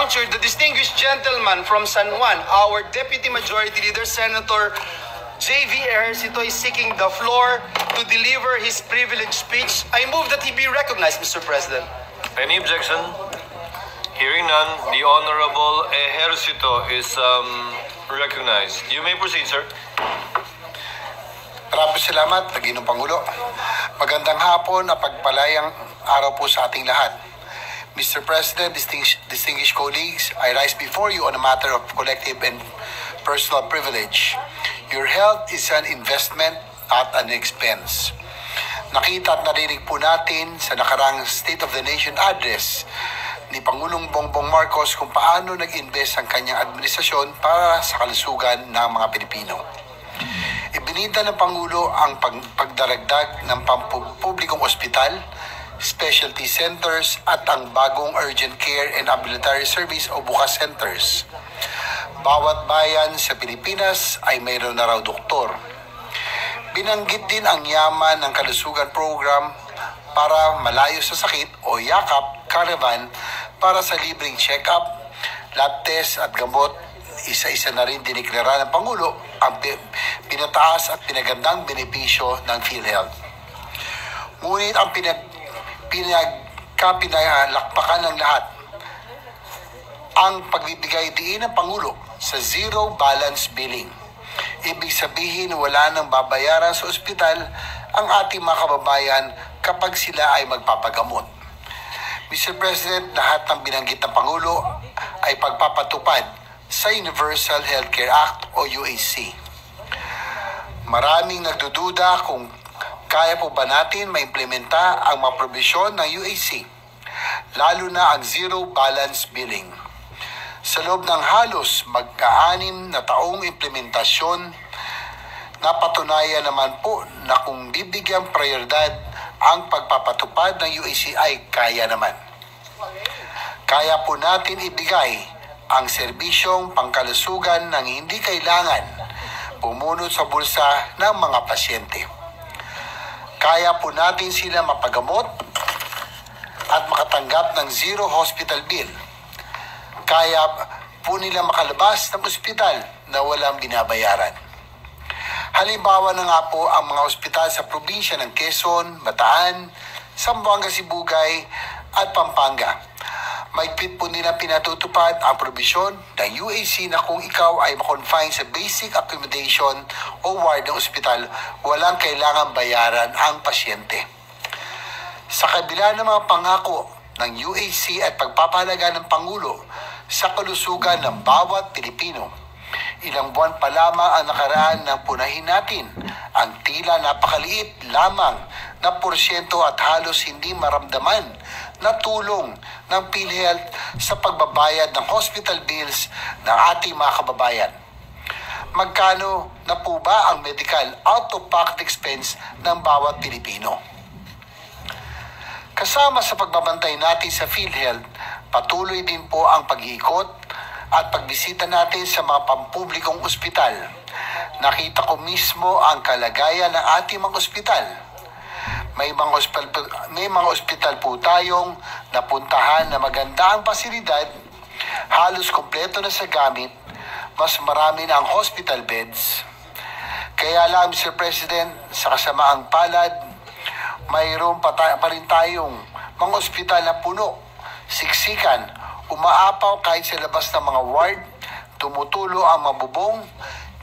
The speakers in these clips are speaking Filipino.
juncture, the distinguished gentleman from San Juan, our Deputy Majority Leader, Senator J.V. Ejercito, is seeking the floor to deliver his privileged speech. I move that he be recognized, Mr. President. Any objection? Hearing none, the Honorable Ejercito is recognized. You may proceed, sir. Maraming salamat, Naginong Pangulo. Magandang hapon at pagpalayang araw po sa ating lahat. Mr. President, distinguished colleagues, I rise before you on a matter of collective and personal privilege. Your health is an investment at an expense. Nakita at narinig po natin sa nakarang State of the Nation address ni Pangulong Bongbong Marcos kung paano nag-invest ang kanyang administrasyon para sa kalusugan ng mga Pilipino. Ibinida ng Pangulo ang pagdaragdag ng pampublikong ospital, specialty centers at ang bagong urgent care and ambulatory service o bukas centers. Bawat bayan sa Pilipinas ay mayroon na raw doktor. Binanggit din ang yaman ng kalusugan program para malayo sa sakit o yakap caravan para sa libreng check-up, lab test at gamot. Isa-isa na rin diniklara ng Pangulo ang pinataas at pinagandang benepisyo ng PhilHealth. Ngunit ang pinagkapinalakpakan ng lahat ang pagbibigay diin ng Pangulo sa zero balance billing. Ibig sabihin wala nang babayaran sa ospital ang ating mga kababayan kapag sila ay magpapagamot. Mr. President, lahat ng binanggit ng Pangulo ay pagpapatupad sa Universal Healthcare Act o UHC. Maraming nagdududa kung kaya po ba natin maimplementa ang mga probisyon ng UHC, lalo na ang zero balance billing. Sa loob ng halos magka-6 na taong implementasyon, napatunayan naman po na kung bibigyan prioridad ang pagpapatupad ng UHC ay kaya naman. Kaya po natin ibigay ang serbisyong pangkalusugan ng hindi kailangan pumunot sa bulsa ng mga pasyente. Kaya po natin sila mapagamot at makatanggap ng zero hospital bill. Kaya po nila makalabas ng ospital na walang binabayaran. Halimbawa na nga po ang mga ospital sa probinsya ng Quezon, Bataan, Zamboanga, Sibugay at Pampanga. Mahigpit po nila pinatutupad ang probisyon ng UHC na kung ikaw ay makonfine sa basic accommodation o ward ng ospital, walang kailangan bayaran ang pasyente. Sa kabila ng mga pangako ng UHC at pagpapahalaga ng Pangulo sa kalusugan ng bawat Pilipino, ilang buwan pa lamang ang nakaraan nang punahin natin ang tila napakaliit lamang na porsyento at halos hindi maramdaman na tulong ng PhilHealth sa pagbabayad ng hospital bills ng ating mga kababayan. Magkano na po ba ang medical out-of-pocket expense ng bawat Pilipino? Kasama sa pagbabantay natin sa PhilHealth, patuloy din po ang pag-iikot at pagbisita natin sa mga pampublikong ospital. Nakita ko mismo ang kalagayan ng ating mga ospital. May mga ospital po tayong napuntahan na maganda ang pasilidad, halos kompleto na sa gamit, mas marami na ang hospital beds. Kaya lang, Mr. President, sa kasamaang palad, mayroon pa rin tayong mga ospital na puno, siksikan, umaapaw kahit sa labas ng mga ward, tumutulo ang mabubong,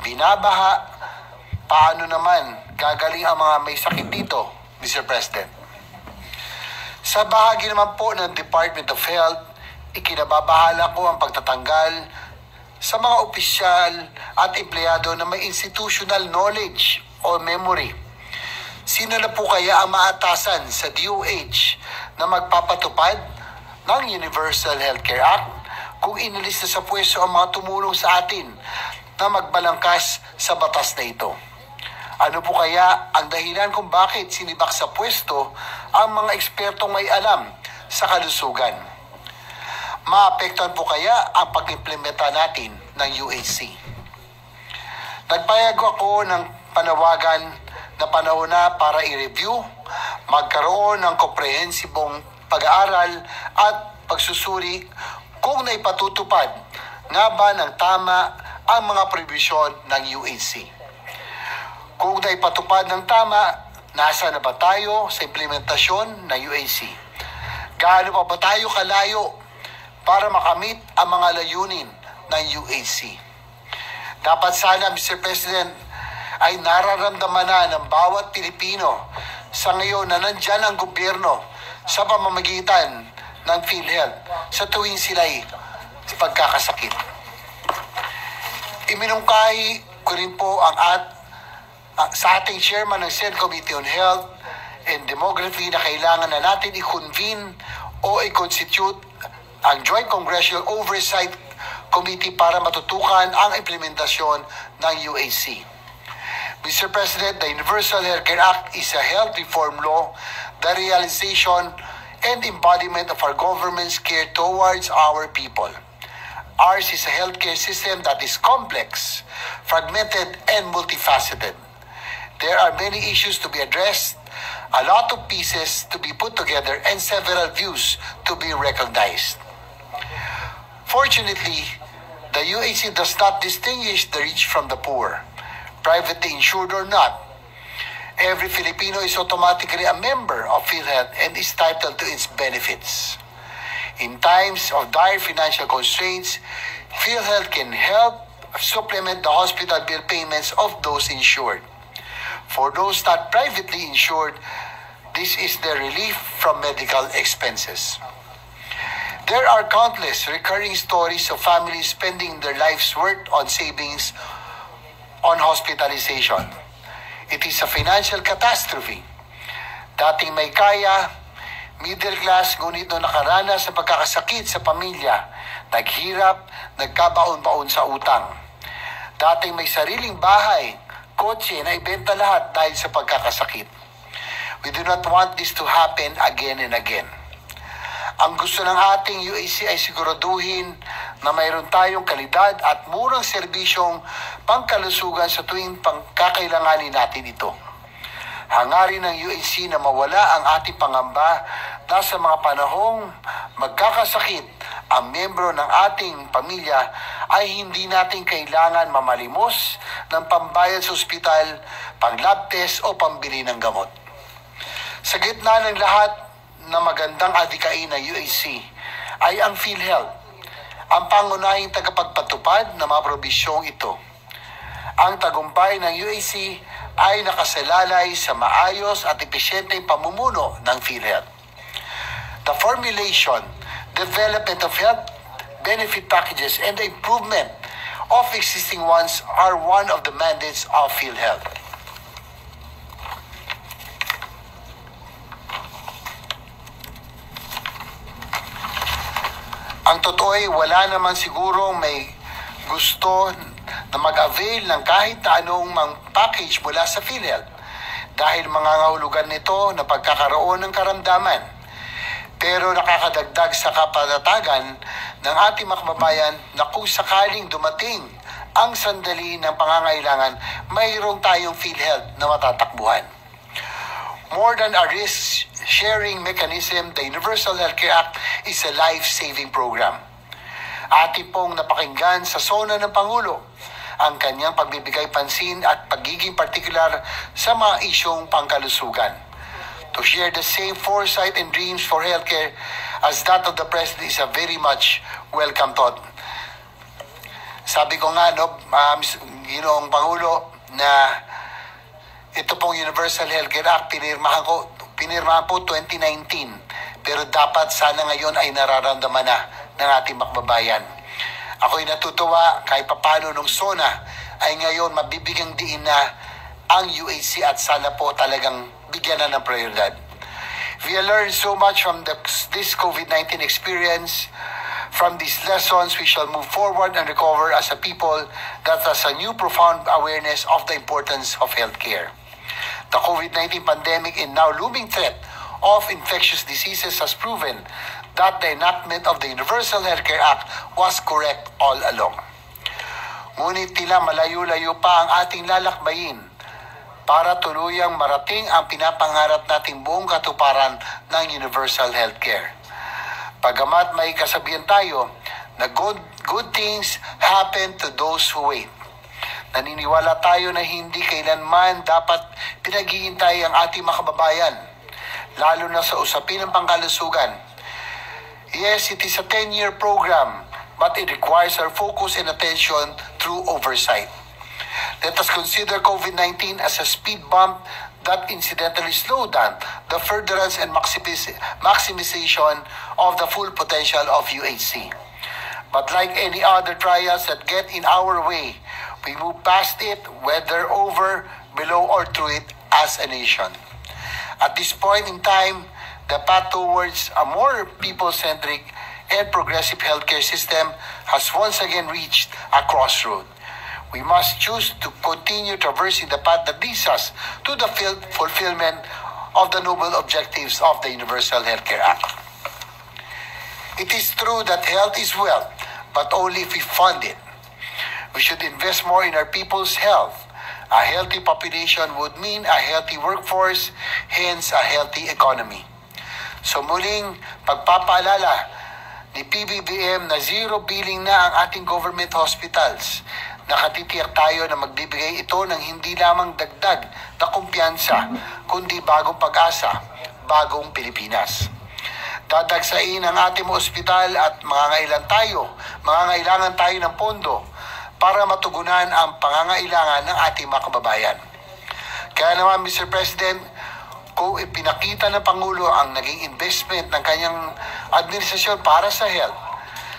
binabaha. Paano naman gagaling ang mga may sakit dito, Mr. President? Sa bahagi naman po ng Department of Health, ikinababahala ko ang pagtatanggal sa mga opisyal at empleyado na may institutional knowledge o memory. Sino na po kaya ang maatasan sa DOH na magpapatupad ng Universal Healthcare Act kung inalis na sa pwesto ang mga tumulong sa atin na magbalangkas sa batas na ito? Ano po kaya ang dahilan kung bakit sinibak sa pwesto ang mga ekspertong may alam sa kalusugan? Maapektuhan po kaya ang pag-implementa natin ng UHC? Nagpayag ako ng panawagan na panahon na para i-review, magkaroon ng komprehensibong pag-aaral at pagsusuri kung naipatutupad nga ba ng tama ang mga prohibisyon ng UAC. Kung naipatupad ng tama, nasa na ba tayo sa implementasyon ng UAC? Gaano pa ba tayo kalayo para makamit ang mga layunin ng UAC? Dapat sana, Mr. President, ay nararamdaman na ng bawat Pilipino sa ngayon na nandyan ang gobyerno sa pamamagitan ng PhilHealth sa tuwing sila'y pagkakasakit. Iminungkahi ko rin po sa ating chairman ng Senate Committee on Health and Demography na kailangan na natin i-convene o i-constitute ang Joint Congressional Oversight Committee para matutukan ang implementasyon ng UAC. Mr. President, the Universal Healthcare Act is a health reform law, the realization and embodiment of our government's care towards our people. Ours is a healthcare system that is complex, fragmented, and multifaceted. There are many issues to be addressed, a lot of pieces to be put together, and several views to be recognized. Fortunately, the UAC does not distinguish the rich from the poor, privately insured or not. Every Filipino is automatically a member of PhilHealth and is entitled to its benefits. In times of dire financial constraints, PhilHealth can help supplement the hospital bill payments of those insured. For those not privately insured, this is the relief from medical expenses. There are countless recurring stories of families spending their life's worth on savings on hospitalization. It is a financial catastrophe. Dating may kaya, middle class, ngunit nung nakaranas sa pagkakasakit sa pamilya, naghirap, nagkabaon-baon sa utang. Dating may sariling bahay, kotse na ibenta lahat dahil sa pagkakasakit. We do not want this to happen again and again. Ang gusto ng ating UAC ay siguraduhin na mayroon tayong kalidad at murang serbisyong pangkalusugan sa tuwing pangkakailanganin natin ito. Hangarin ng UAC na mawala ang ating pangamba na sa mga panahong magkakasakit ang miyembro ng ating pamilya ay hindi natin kailangan mamalimos ng pambayad sa ospital, pang-lab test o pambili ng gamot. Sa gitna ng lahat na magandang adikain ng UAC ay ang PhilHealth, ang pangunahing tagapagpatupad ng mga probisyong ito. Ang tagumpay ng UAC ay nakasalalay sa maayos at epesyenteng pamumuno ng PhilHealth. The formulation, development of health benefit packages, and the improvement of existing ones are one of the mandates of PhilHealth. Ang totoo ay wala naman siguro may gusto na mag-avail ng kahit anong mang package mula sa PhilHealth dahil mangangahulugan nito na pagkakaroon ng karamdaman. Pero nakakadagdag sa kapanatagan ng ating mga kababayan na kung sakaling dumating ang sandali ng pangangailangan, mayroong tayong PhilHealth na matatakbuhan. More than a risk-sharing mechanism, the Universal Healthcare Act is a life-saving program. Ating pong napakinggan sa sona ng Pangulo ang kanyang pagbibigay pansin at pagiging partikular sa mga isyong pangkalusugan. To share the same foresight and dreams for healthcare as that of the President is a very much welcome thought. Sabi ko nga, Ginoong Pangulo, na ito pong Universal Healthcare Act, pinirmahan po 2019. Pero dapat sana ngayon ay nararamdaman na ng ating makbabayan. Ako'y natutuwa kahit papano nung SONA ay ngayon mabibigyang diin na ang UAC at sana po talagang bigyan na ng prioridad. We learned so much from this COVID-19 experience. From these lessons, we shall move forward and recover as a people that has a new profound awareness of the importance of healthcare. The COVID-19 pandemic and now looming threat of infectious diseases has proven that the enactment of the Universal Healthcare Act was correct all along. Ngunit tila malayo-layo pa ang ating lalakbayin para tuluyang marating ang pinapangarap nating buong katuparan ng Universal Healthcare. Pagamat may kasabihan tayo na good things happen to those who wait. Naniniwala tayo na hindi kailanman dapat pinaghihintay ang ating mga kababayan, lalo na sa usapin ng pangkalusugan. Yes, it is a 10-year program, but it requires our focus and attention through oversight. Let us consider COVID-19 as a speed bump that incidentally slowed down the furtherance and maximization of the full potential of UHC. But like any other trials that get in our way, we move past it, whether over, below, or through it as a nation. At this point in time, the path towards a more people-centric and progressive healthcare system has once again reached a crossroad. We must choose to continue traversing the path that leads us to the fulfillment of the noble objectives of the Universal Healthcare Act. It is true that health is wealth, but only if we fund it. We should invest more in our people's health. A healthy population would mean a healthy workforce, hence a healthy economy. So muling pagpapaalala ni PBBM na zero billing na ang ating government hospitals. Nakatitiyak tayo na magbibigay ito ng hindi lamang dagdag na kumpiyansa, kundi bagong pag-asa, bagong Pilipinas. Dadagsain ang ating ospital at mangangailangan tayo ng pondo para matugunan ang pangangailangan ng ating mga kababayan. Kaya naman, Mr. President, kung ipinakita ng Pangulo ang naging investment ng kanyang administrasyon para sa health,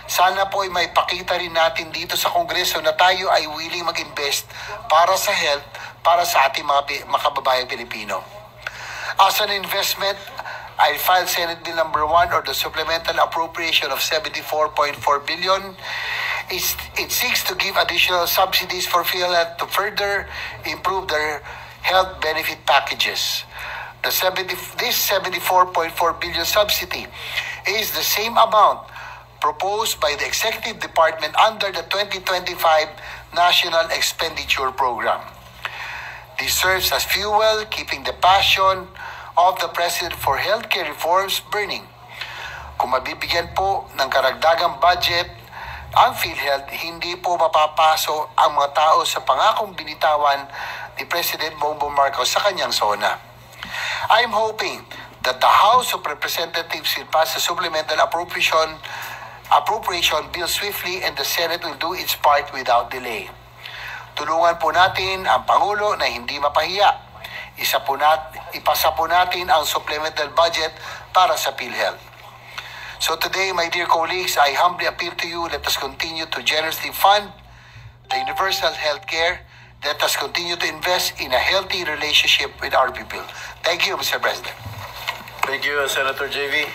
sana po ay may pakita rin natin dito sa Kongreso na tayo ay willing mag-invest para sa health, para sa ating mga kababayang Pilipino. As an investment, I filed Senate Bill number 1 or the supplemental appropriation of 74.4 billion. It seeks to give additional subsidies for PhilHealth to further improve their health benefit packages. This 74.4 billion subsidy is the same amount proposed by the Executive Department under the 2025 National Expenditure Program. This serves as fuel, keeping the passion of the President for healthcare reforms burning. Kung mabibigyan po ng karagdagang budget ang PhilHealth, hindi po mapapaso ang mga tao sa pangakong binitawan ni President Bongbong Marcos sa kanyang SONA. I am hoping that the House of Representatives will pass a supplemental appropriation bill swiftly and the Senate will do its part without delay. Tulungan po natin ang Pangulo na hindi mapahiya. Ipasa po natin ang supplemental budget para sa PhilHealth. So today, my dear colleagues, I humbly appeal to you, let us continue to generously fund the universal health care. Let us continue to invest in a healthy relationship with our people. Thank you, Mr. President. Thank you, Senator JV.